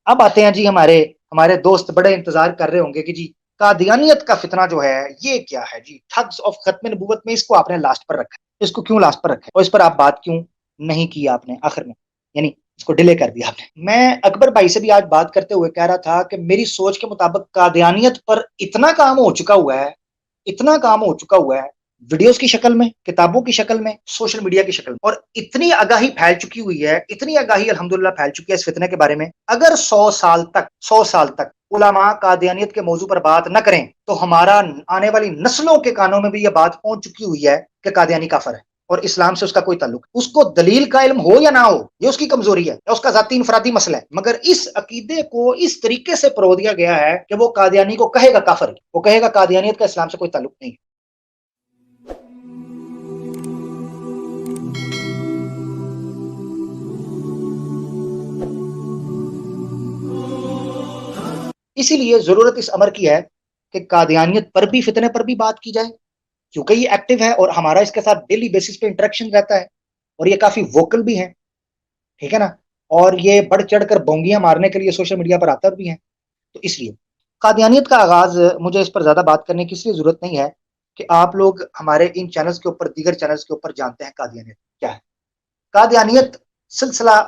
अब आते हैं जी हमारे हमारे दोस्त बड़े इंतजार कर रहे होंगे कि जी कादियानियत का फितना जो है ये क्या है जी, ठग्स ऑफ खत्म नबूवत में इसको आपने लास्ट पर रखा है, इसको क्यों लास्ट पर रखा है और इस पर आप बात क्यों नहीं की आपने आखिर में, यानी इसको डिले कर दिया आपने। मैं अकबर भाई से भी आज बात करते हुए कह रहा था कि मेरी सोच के मुताबिक कादियानियत पर इतना काम हो चुका हुआ है, इतना काम हो चुका हुआ है, वीडियोस की शक्ल में, किताबों की शक्ल में, सोशल मीडिया की शक्ल में, और इतनी आगाही फैल चुकी हुई है, इतनी आगाही अल्हम्दुलिल्लाह फैल चुकी है इस फितने के बारे में। अगर 100 साल तक उलमा कादियानियत के मौजू पर बात न करें तो हमारा आने वाली नस्लों के कानों में भी यह बात पहुंच चुकी हुई है कि कादियानी काफर है और इस्लाम से उसका कोई ताल्लुक, उसको दलील का इल्म हो या ना हो ये उसकी कमजोरी है या उसका जाती इंफरादी मसला है, मगर इस अकीदे को इस तरीके से परो दिया गया है कि वो कादियानी को कहेगा काफर, वो कहेगा कादियानियत का इस्लाम से कोई ताल्लुक नहीं है। इसीलिए जरूरत इस अमर की है कि कादियानियत पर भी, फितने पर भी बात की जाए, क्योंकि ये एक्टिव है और हमारा इसके साथ डेली बेसिस पे इंटरेक्शन रहता है और ये काफी वोकल भी है, ठीक है ना, और ये बढ़ चढ़ कर बोंगियां मारने के लिए सोशल मीडिया पर आता भी है। तो इसलिए कादियानियत का आगाज, मुझे इस पर ज्यादा बात करने की इसलिए जरूरत नहीं है कि आप लोग हमारे इन चैनल्स के ऊपर, दीगर चैनल्स के ऊपर जानते हैं कादियानियत क्या है। कादियानियत सिलसिला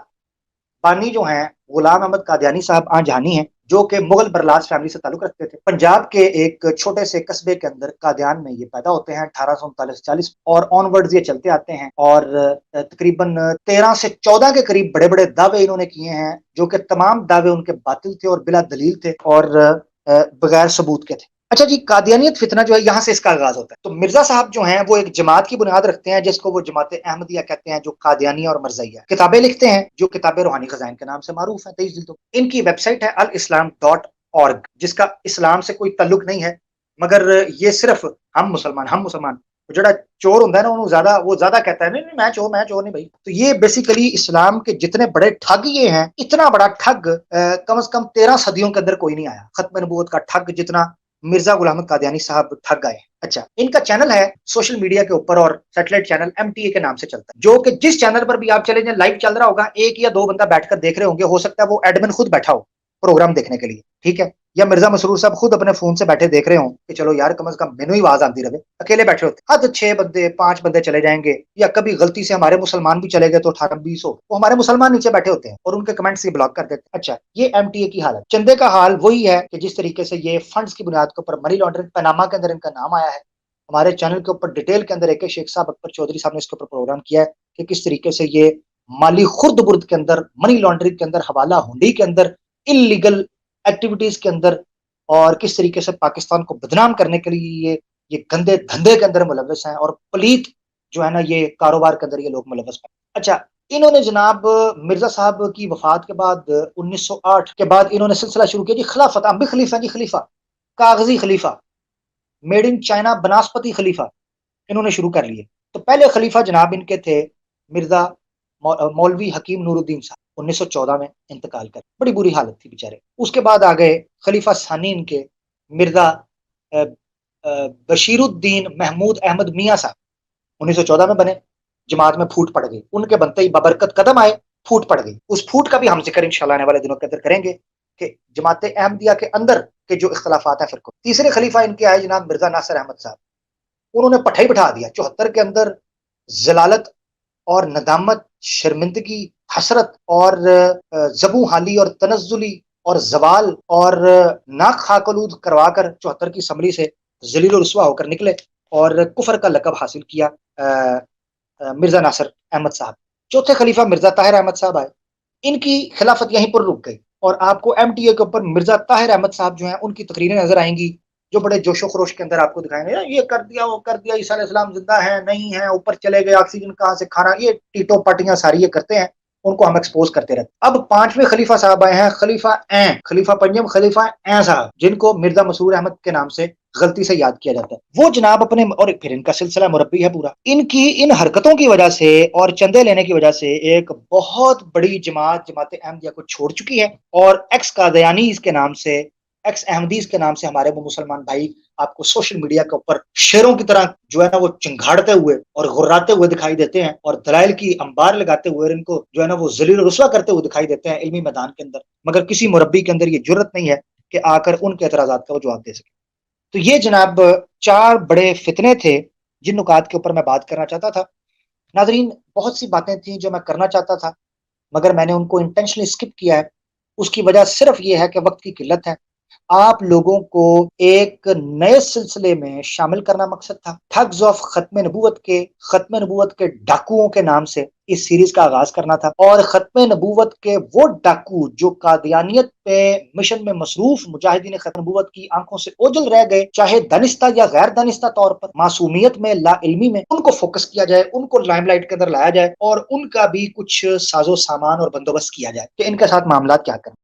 बानी जो हैं गुलाम अहमद कादियानी साहब आंजहानी हैं, जो कि मुगल बरलास फैमिली से ताल्लुक रखते थे। पंजाब के एक छोटे से कस्बे के अंदर कादियान में ये पैदा होते हैं 1839-40 और ऑनवर्ड्स ये चलते आते हैं और तकरीबन 13 से 14 के करीब बड़े बड़े दावे इन्होंने किए हैं, जो कि तमाम दावे उनके बातिल थे और बिला दलील थे और बगैर सबूत के थे। अच्छा जी, कादियानियत फितना जो है यहाँ से इसका आगाज होता है। तो मिर्जा साहब जो हैं वो एक जमात की बुनियाद रखते हैं जिसको वो जमात अहमदिया कहते हैं, जो कादियानिया और मरज़इया किताबें लिखते हैं, जो किताबें रूहानी खजाइन के नाम से मारूफ है 23 जिल्दों। इनकी वेबसाइट है alislam.org, जिसका इस्लाम से कोई तल्लुक नहीं है, मगर ये सिर्फ हम मुसलमान जड़ा चोर होता है ना, ज्यादा वो ज्यादा कहता है नहीं मैं चोर नहीं भाई। तो ये बेसिकली इस्लाम के जितने बड़े ठग ये हैं, इतना बड़ा ठग कम से कम 13 सदियों के अंदर कोई नहीं आया, खत्म नबूवत का ठग जितना मिर्जा गुलाम अहमद कादियानी साहब ठग गए। अच्छा, इनका चैनल है सोशल मीडिया के ऊपर और सैटेलाइट चैनल MTA के नाम से चलता है, जो कि जिस चैनल पर भी आप चले जाए लाइव चल रहा होगा, एक या दो बंदा बैठकर देख रहे होंगे, हो सकता है वो एडमिन खुद बैठा हो प्रोग्राम देखने के लिए, ठीक है, या मिर्जा मसरूर साहब खुद अपने फोन से बैठे देख रहे हो कि चलो यार कम से कम मेनू ही आवाज आती रहे, अकेले बैठे होते हद 6 बंदे 5 बंदे चले जाएंगे, या कभी गलती से हमारे मुसलमान भी चले गए तो 18-20 हो, वो हमारे मुसलमान नीचे बैठे होते हैं और उनके कमेंट्स ही ब्लॉक कर देते हैं। अच्छा, ये MTA की हालत। चंदे का हाल वही है कि जिस तरीके से ये फंड्स की बुनियाद के ऊपर मनी लॉन्ड्रिंग पनामा के अंदर इनका नाम आया है। हमारे चैनल के ऊपर डिटेल के अंदर एक शेख साहब अकबर चौधरी साहब ने इसके ऊपर प्रोग्राम किया है कि किस तरीके से ये माली खुर्द बुर्द के अंदर, मनी लॉन्ड्रिंग के अंदर, हवाला हुंडी के अंदर, इलीगल एक्टिविटीज के अंदर, और किस तरीके से पाकिस्तान को बदनाम करने के लिए ये गंदे धंधे के अंदर मुलव्वस हैं और पलीत जो है ना ये कारोबार के अंदर ये लोग मुलव्वस हैं। अच्छा, इन्होंने जनाब मिर्जा साहब की वफात के बाद 1908 के बाद इन्होंने सिलसिला शुरू किया जी खिलाफत, हम भी खलीफा जी, खलीफा कागजी खलीफा, मेड इन चाइना बनास्पति खलीफा इन्होंने शुरू कर लिए। तो पहले खलीफा जनाब इनके थे मिर्जा मौलवी हकीम नूरुद्दीन साहब, 1914 में इंतकाल कर, बड़ी बुरी हालत थी बेचारे। उसके बाद आ गए खलीफा सानी इनके मिर्जा बशीरुद्दीन महमूद अहमद मियाँ साहब, 1914 में बने, जमात में फूट पड़ गई, उनके बनते ही बबरकत कदम आए, फूट पड़ गई। उस फूट का भी हम जिक्र इंशाल्लाह आने वाले दिनों के अंदर करेंगे कि जमात अहमदिया के अंदर के जो इख्तलाफात है फिर। तीसरे खलीफा इनके आए जनाब मिर्जा नासिर अहमद साहब, उन्होंने पठाई बिठा दिया 74 के अंदर, जलालत और नदामत, शर्मिंदगी, हसरत और जबू हाली और तनजुली और जवाल और नाक खाकलूद करवा कर 74 की असम्बली से जलील रुस्वा होकर निकले और कुफर का लकब हासिल किया मिर्जा नासिर अहमद साहब। चौथे खलीफा मिर्जा ताहिर अहमद साहब आए, इनकी खिलाफत यहीं पर रुक गई और आपको MTA के ऊपर मिर्जा ताहिर अहमद साहब जो हैं उनकी तकरीरें नजर आएंगी, जो बड़े जोशो खरोश के अंदर आपको दिखाएंगे ये कर दिया वो कर दिया, ईसा अलैहिस्सलाम जिंदा है नहीं है, ऊपर चले गए, ऑक्सीजन कहाँ से खाना, ये टीटो पार्टियां सारी ये करते हैं, उनको हम एक्सपोज करते रहते। अब पांचवें खलीफा साहब आए हैं, खलीफा पंजम खलीफा साहब, जिनको मिर्जा मसरूर अहमद के नाम से गलती से याद किया जाता है। वो जनाब अपने, और फिर इनका सिलसिला मुरब्बी है पूरा, इनकी इन हरकतों की वजह से और चंदे लेने की वजह से एक बहुत बड़ी जमात अहमदिया को छोड़ चुकी है और एक्स कादियानीज के नाम से, एक्स अहमदीज के नाम से हमारे वो मुसलमान भाई آپ کو سوشل میڈیا کے اوپر شیروں کی طرح جو ہے نا وہ چنگھاڑتے ہوئے اور غراتے ہوئے دکھائی دیتے ہیں اور دلائل کی انبار لگاتے ہوئے اور ان کو جو ہے نا وہ ذلیل و رسوا کرتے ہوئے دکھائی دیتے ہیں علمی میدان کے اندر، مگر کسی مربی کے اندر یہ جرت نہیں ہے کہ آ کر ان کے اعتراضات کا وہ جواب دے سکے۔ تو یہ جناب 4 بڑے فتنے تھے جن نکات کے اوپر میں بات کرنا چاہتا تھا۔ ناظرین، بہت سی باتیں تھیں جو میں کرنا چاہتا تھا مگر میں نے ان کو انٹینشنلی اسکپ کیا ہے۔ اس کی وجہ صرف یہ ہے کہ وقت کی قلت ہے۔ آپ لوگوں کو ایک نئے سلسلے میں شامل کرنا مقصد تھا۔ ٹھگز آف ختم نبوت کے ڈاکوؤں کے نام سے اس سیریز کا آغاز کرنا تھا، اور ختم نبوت کے وہ ڈاکو جو قادیانیت پہ مشن میں مصروف مجاہدین ختم نبوت کی آنکھوں سے اوجھل رہ گئے، چاہے دانستہ یا غیر دانستہ طور پر، معصومیت میں، لا علمی میں، ان کو فوکس کیا جائے، ان کو لائم لائٹ کے اندر لایا جائے اور ان کا بھی کچھ ساز و سامان اور بندوبست کیا جائے کہ ان کے ساتھ معاملات کیا کریں۔